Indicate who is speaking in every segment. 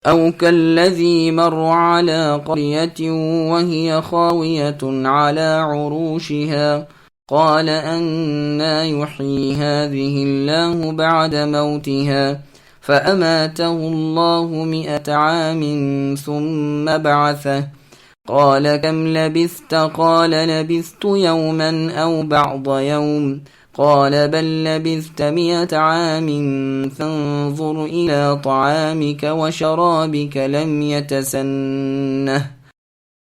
Speaker 1: أو كالذي مر على قرية وهي خاوية على عروشها قال أنى يحيي هذه الله بعد موتها فأماته الله 100 عام ثم بعثه قال كم لبثت قال لبثت يوما أو بعض يوم قال بل لبثت 100 عام فانظر إلى طعامك وشرابك لم يتسنه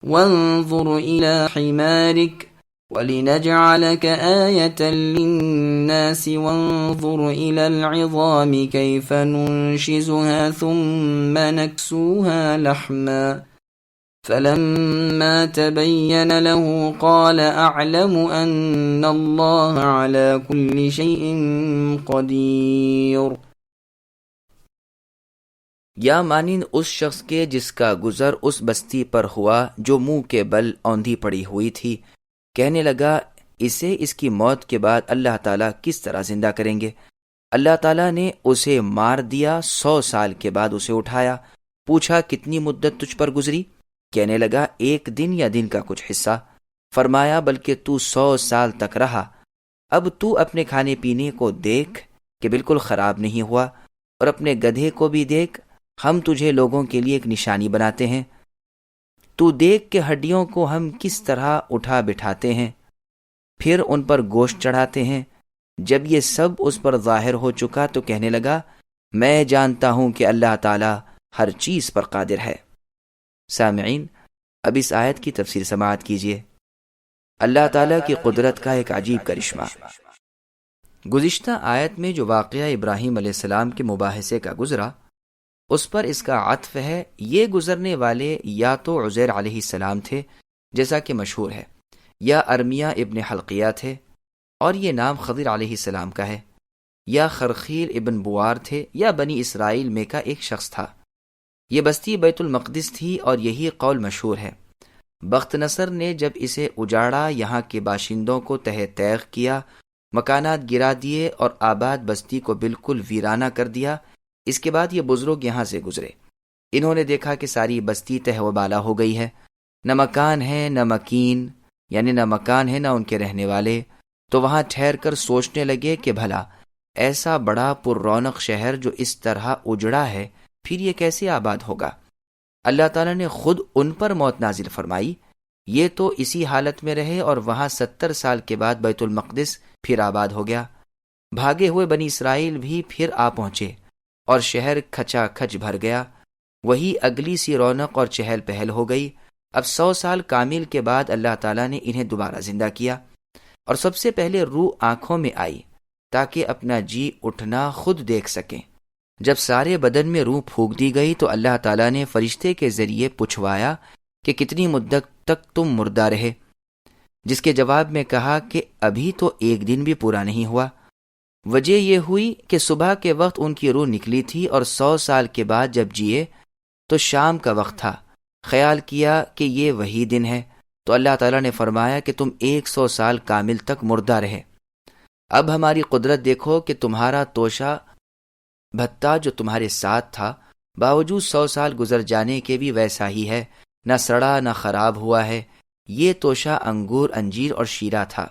Speaker 1: وانظر إلى حمارك ولنجعلك آية للناس وانظر إلى العظام كيف ننشزها ثم نكسوها لحما فلما تبين له قال أعلم أن الله على كل شيء قدير.
Speaker 2: یا مانند اس شخص کے جس کا گزر اس بستی پر ہوا جو منہ کے بل اوندھی پڑی ہوئی تھی، کہنے لگا اسے اس کی موت کے بعد اللہ تعالیٰ کس طرح زندہ کریں گے؟ اللہ تعالیٰ نے اسے مار دیا، 100 سال کے بعد اسے اٹھایا، پوچھا کتنی مدت تجھ پر گزری؟ کہنے لگا 1 دن یا دن کا کچھ حصہ. فرمایا بلکہ تو 100 سال تک رہا. اب تو اپنے کھانے پینے کو دیکھ کہ بالکل خراب نہیں ہوا، اور اپنے گدھے کو بھی دیکھ، ہم تجھے لوگوں کے لیے ایک نشانی بناتے ہیں. تو دیکھ کہ ہڈیوں کو ہم کس طرح اٹھا بٹھاتے ہیں، پھر ان پر گوشت چڑھاتے ہیں. جب یہ سب اس پر ظاہر ہو چکا تو کہنے لگا میں جانتا ہوں کہ اللہ تعالیٰ ہر چیز پر قادر ہے. سامعین، اب اس آیت کی تفسیر سماعت کیجیے. اللہ تعالیٰ کی قدرت کا ایک عجیب کرشمہ. گزشتہ آیت میں جو واقعہ ابراہیم علیہ السلام کے مباحثے کا گزرا، اس پر اس کا عطف ہے. یہ گزرنے والے یا تو عزیر علیہ السلام تھے جیسا کہ مشہور ہے، یا ارمیہ ابن حلقیہ تھے اور یہ نام خضر علیہ السلام کا ہے، یا خرخیل ابن بوار تھے، یا بنی اسرائیل میں کا ایک شخص تھا. یہ بستی بیت المقدس تھی اور یہی قول مشہور ہے. بخت نصر نے جب اسے اجاڑا، یہاں کے باشندوں کو تہہ تیغ کیا، مکانات گرا دیے اور آباد بستی کو بالکل ویرانہ کر دیا. اس کے بعد یہ بزرگ یہاں سے گزرے. انہوں نے دیکھا کہ ساری بستی تہہ و بالا ہو گئی ہے، نہ مکان ہے نہ مکین، یعنی نہ مکان ہے نہ ان کے رہنے والے. تو وہاں ٹھہر کر سوچنے لگے کہ بھلا ایسا بڑا پر رونق شہر جو اس طرح اجڑا ہے، پھر یہ کیسے آباد ہوگا؟ اللہ تعالیٰ نے خود ان پر موت نازل فرمائی. یہ تو اسی حالت میں رہے اور وہاں 70 سال کے بعد بیت المقدس پھر آباد ہو گیا. بھاگے ہوئے بنی اسرائیل بھی پھر آ پہنچے اور شہر کھچا کھچ بھر گیا. وہی اگلی سی رونق اور چہل پہل ہو گئی. اب 100 سال کامل کے بعد اللہ تعالیٰ نے انہیں دوبارہ زندہ کیا، اور سب سے پہلے روح آنکھوں میں آئی تاکہ اپنا جی اٹھنا خود دیکھ سکیں. جب سارے بدن میں روح پھونک دی گئی تو اللہ تعالیٰ نے فرشتے کے ذریعے پوچھوایا کہ کتنی مدت تک تم مردہ رہے، جس کے جواب میں کہا کہ ابھی تو 1 دن بھی پورا نہیں ہوا. وجہ یہ ہوئی کہ صبح کے وقت ان کی روح نکلی تھی اور 100 سال کے بعد جب جیے تو شام کا وقت تھا. خیال کیا کہ یہ وہی دن ہے تو اللہ تعالیٰ نے فرمایا کہ تم 100 سال کامل تک مردہ رہے. اب ہماری قدرت دیکھو کہ تمہارا توشہ بھتہ جو تمہارے ساتھ تھا باوجود 100 سال گزر جانے کے بھی ویسا ہی ہے، نہ سڑا نہ خراب ہوا ہے. یہ توشہ انگور، انجیر اور شیرہ تھا.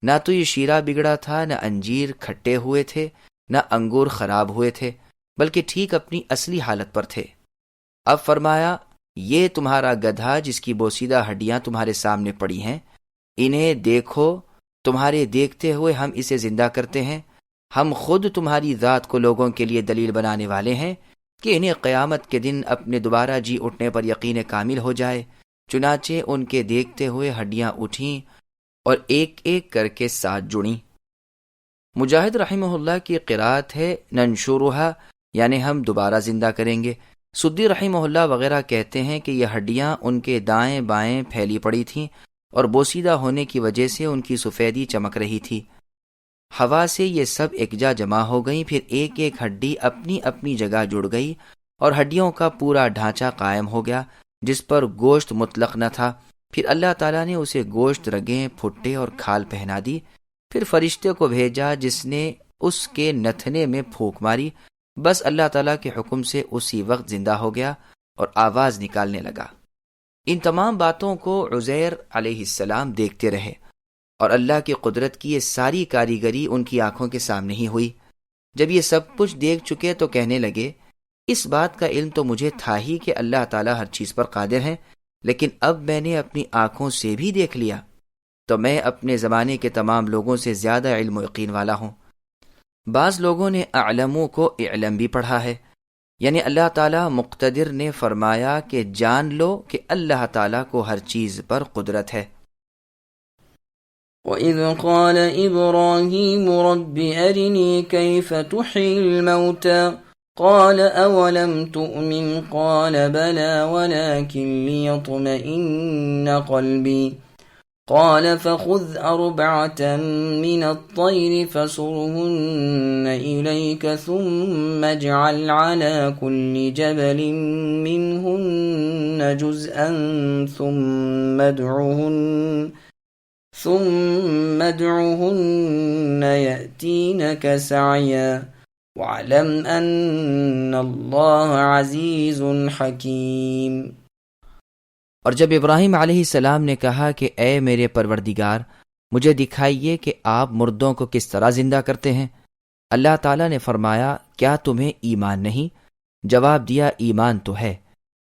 Speaker 2: نہ تو یہ شیرہ بگڑا تھا، نہ انجیر کھٹے ہوئے تھے، نہ انگور خراب ہوئے تھے، بلکہ ٹھیک اپنی اصلی حالت پر تھے. اب فرمایا یہ تمہارا گدھا جس کی بوسیدہ ہڈیاں تمہارے سامنے پڑی ہیں، انہیں دیکھو، تمہارے دیکھتے ہوئے ہم اسے زندہ کرتے ہیں. ہم خود تمہاری ذات کو لوگوں کے لیے دلیل بنانے والے ہیں کہ انہیں قیامت کے دن اپنے دوبارہ جی اٹھنے پر یقین کامل ہو جائے. چنانچہ ان کے دیکھتے ہوئے ہڈیاں اٹھیں اور ایک ایک کر کے ساتھ جڑیں. مجاہد رحمہ اللہ کی قرات ہے ننشرها، یعنی ہم دوبارہ زندہ کریں گے. سدی رحمہ اللہ وغیرہ کہتے ہیں کہ یہ ہڈیاں ان کے دائیں بائیں پھیلی پڑی تھیں اور بوسیدہ ہونے کی وجہ سے ان کی سفیدی چمک رہی تھی. ہوا سے یہ سب یکجا جمع ہو گئیں، پھر ایک ایک ہڈی اپنی اپنی جگہ جڑ گئی اور ہڈیوں کا پورا ڈھانچہ قائم ہو گیا جس پر گوشت مطلق نہ تھا. پھر اللہ تعالیٰ نے اسے گوشت، رگیں، پھٹے اور کھال پہنا دی. پھر فرشتے کو بھیجا جس نے اس کے نتھنے میں پھونک ماری بس اللہ تعالیٰ کے حکم سے اسی وقت زندہ ہو گیا اور آواز نکالنے لگا۔ ان تمام باتوں کو عزیر علیہ السلام دیکھتے رہے، اور اللہ کی قدرت کی یہ ساری کاریگری ان کی آنکھوں کے سامنے ہی ہوئی۔ جب یہ سب کچھ دیکھ چکے تو کہنے لگے، اس بات کا علم تو مجھے تھا ہی کہ اللہ تعالیٰ ہر چیز پر قادر ہے، لیکن اب میں نے اپنی آنکھوں سے بھی دیکھ لیا تو میں اپنے زمانے کے تمام لوگوں سے زیادہ علم و یقین والا ہوں۔ بعض لوگوں نے اعلمو کو اعلم بھی پڑھا ہے، یعنی اللہ تعالیٰ مقتدر نے فرمایا کہ جان لو کہ اللہ تعالیٰ کو ہر چیز پر قدرت ہے۔
Speaker 1: وَإِذْ قَالَ إِبْرَاهِيمُ رَبِّ أَرِنِي كَيْفَ تُحْيِي الْمَوْتَى قَالَ أَوَلَمْ تُؤْمِنْ قَالَ بَلَى وَلَكِنْ لِيَطْمَئِنَّ قَلْبِي قال فخذ أربعة من الطير فصرهن إليك ثم اجعل على كل جبل منهن جزءا ثم ادعهن يأتينك سعيا واعلم أن الله عزيز حكيم۔
Speaker 2: اور جب ابراہیم علیہ السلام نے کہا کہ اے میرے پروردگار، مجھے دکھائیے کہ آپ مردوں کو کس طرح زندہ کرتے ہیں، اللہ تعالیٰ نے فرمایا کیا تمہیں ایمان نہیں؟ جواب دیا ایمان تو ہے،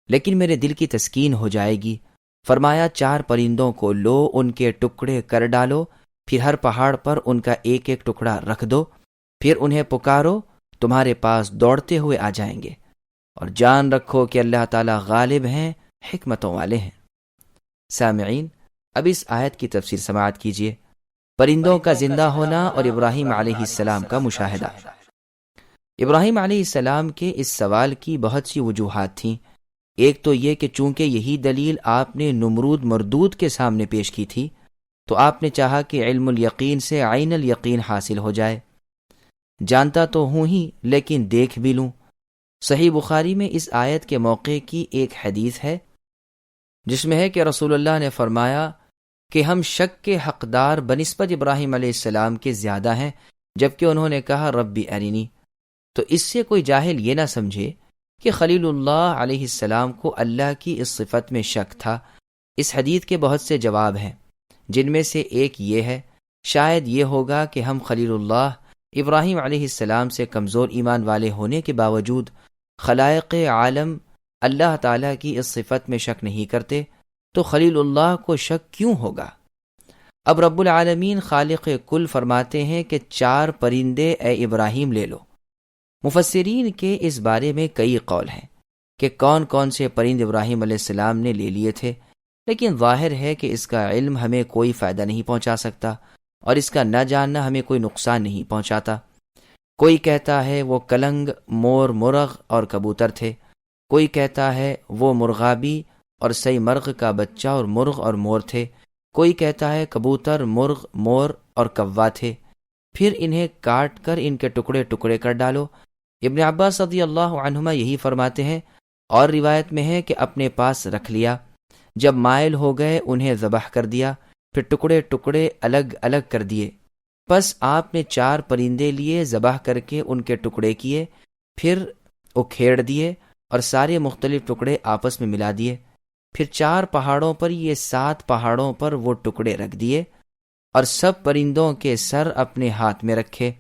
Speaker 2: لیکن میرے دل کی تسکین ہو جائے گی۔ فرمایا 4 پرندوں کو لو، ان کے ٹکڑے کر ڈالو، پھر ہر پہاڑ پر ان کا ایک ایک ٹکڑا رکھ دو، پھر انہیں پکارو، تمہارے پاس دوڑتے ہوئے آ جائیں گے، اور جان رکھو کہ اللہ تعالیٰ غالب ہیں، حکمتوں والے ہیں۔ سامعین، اب اس آیت کی تفسیر سماعت کیجیے۔ پرندوں کا زندہ ہونا اور ابراہیم علیہ السلام کا مشاہدہ۔ ابراہیم علیہ السلام کے اس سوال کی بہت سی وجوہات تھیں۔ ایک تو یہ کہ چونکہ یہی دلیل آپ نے نمرود مردود کے سامنے پیش کی تھی، تو آپ نے چاہا کہ علم الیقین سے عین الیقین حاصل ہو جائے۔ جانتا تو ہوں ہی، لیکن دیکھ بھی لوں۔ صحیح بخاری میں اس آیت کے موقع کی ایک حدیث ہے جس میں ہے کہ رسول اللہ نے فرمایا کہ ہم شک کے حقدار بنسبت ابراہیم علیہ السلام کے زیادہ ہیں، جبکہ انہوں نے کہا ربی ارینی۔ تو اس سے کوئی جاہل یہ نہ سمجھے کہ خلیل اللہ علیہ السلام کو اللہ کی اس صفت میں شک تھا۔ اس حدیث کے بہت سے جواب ہیں، جن میں سے ایک یہ ہے، شاید یہ ہوگا کہ ہم خلیل اللہ ابراہیم علیہ السلام سے کمزور ایمان والے ہونے کے باوجود خلائق عالم اللہ تعالیٰ کی اس صفت میں شک نہیں کرتے، تو خلیل اللہ کو شک کیوں ہوگا؟ اب رب العالمین خالق کل فرماتے ہیں کہ 4 پرندے اے ابراہیم لے لو۔ مفسرین کے اس بارے میں کئی قول ہیں کہ کون کون سے پرند ابراہیم علیہ السلام نے لے لیے تھے، لیکن ظاہر ہے کہ اس کا علم ہمیں کوئی فائدہ نہیں پہنچا سکتا، اور اس کا نہ جاننا ہمیں کوئی نقصان نہیں پہنچاتا۔ کوئی کہتا ہے وہ کلنگ، مور، مرغ اور کبوتر تھے، کوئی کہتا ہے وہ مرغابی اور سی مرغ کا بچہ اور مرغ اور مور تھے، کوئی کہتا ہے کبوتر، مرغ، مور اور کوا تھے، پھر انہیں کاٹ کر ان کے ٹکڑے ٹکڑے کر ڈالو۔ ابن عباس رضی اللہ عنہما یہی فرماتے ہیں، اور روایت میں ہے کہ اپنے پاس رکھ لیا، جب مائل ہو گئے انہیں ذبح کر دیا، پھر ٹکڑے ٹکڑے الگ الگ کر دیے۔ پس آپ نے 4 پرندے لیے، ذبح کر کے ان کے ٹکڑے کیے، پھر اکھیڑ دیے اور سارے مختلف ٹکڑے آپس میں ملا دیے، پھر 4 پہاڑوں پر یہ 7 پہاڑوں پر وہ ٹکڑے رکھ دیے، اور سب پرندوں کے سر اپنے ہاتھ میں رکھے،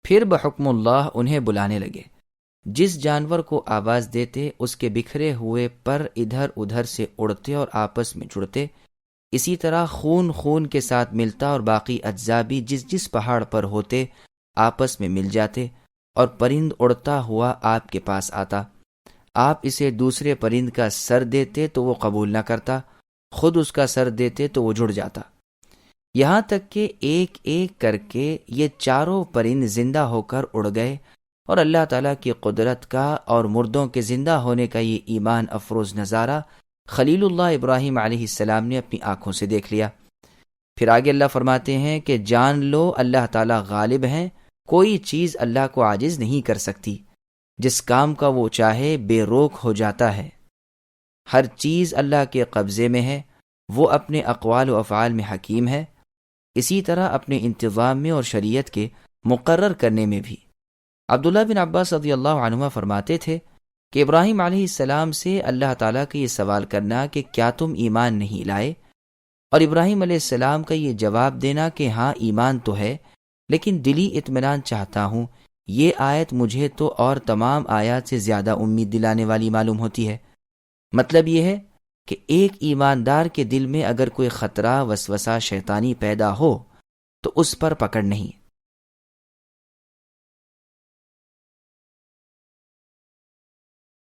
Speaker 2: پھر بحکم اللہ انہیں بلانے لگے۔ جس جانور کو آواز دیتے اس کے بکھرے ہوئے پر ادھر ادھر سے اڑتے اور آپس میں جڑتے، اسی طرح خون خون کے ساتھ ملتا اور باقی اجزاء بھی جس جس پہاڑ پر ہوتے آپس میں مل جاتے، اور پرند اڑتا ہوا آپ کے پاس آتا۔ آپ اسے دوسرے پرند کا سر دیتے تو وہ قبول نہ کرتا، خود اس کا سر دیتے تو وہ جڑ جاتا، یہاں تک کہ ایک ایک کر کے یہ 4 پرند زندہ ہو کر اڑ گئے، اور اللہ تعالیٰ کی قدرت کا اور مردوں کے زندہ ہونے کا یہ ایمان افروز نظارہ خلیل اللہ ابراہیم علیہ السلام نے اپنی آنکھوں سے دیکھ لیا۔ پھر آگے اللہ فرماتے ہیں کہ جان لو اللہ تعالیٰ غالب ہیں، کوئی چیز اللہ کو عاجز نہیں کر سکتی، جس کام کا وہ چاہے بے روک ہو جاتا ہے۔ ہر چیز اللہ کے قبضے میں ہے، وہ اپنے اقوال و افعال میں حکیم ہے، اسی طرح اپنے انتظام میں اور شریعت کے مقرر کرنے میں بھی۔ عبداللہ بن عباس رضی اللہ عنہما فرماتے تھے کہ ابراہیم علیہ السلام سے اللہ تعالیٰ کا یہ سوال کرنا کہ کیا تم ایمان نہیں لائے، اور ابراہیم علیہ السلام کا یہ جواب دینا کہ ہاں ایمان تو ہے لیکن دلی اطمینان چاہتا ہوں، یہ آیت مجھے تو اور تمام آیات سے زیادہ امید دلانے والی معلوم ہوتی ہے۔ مطلب یہ ہے کہ ایک ایماندار کے دل میں اگر کوئی خطرہ وسوسہ شیطانی پیدا ہو تو اس پر پکڑ نہیں،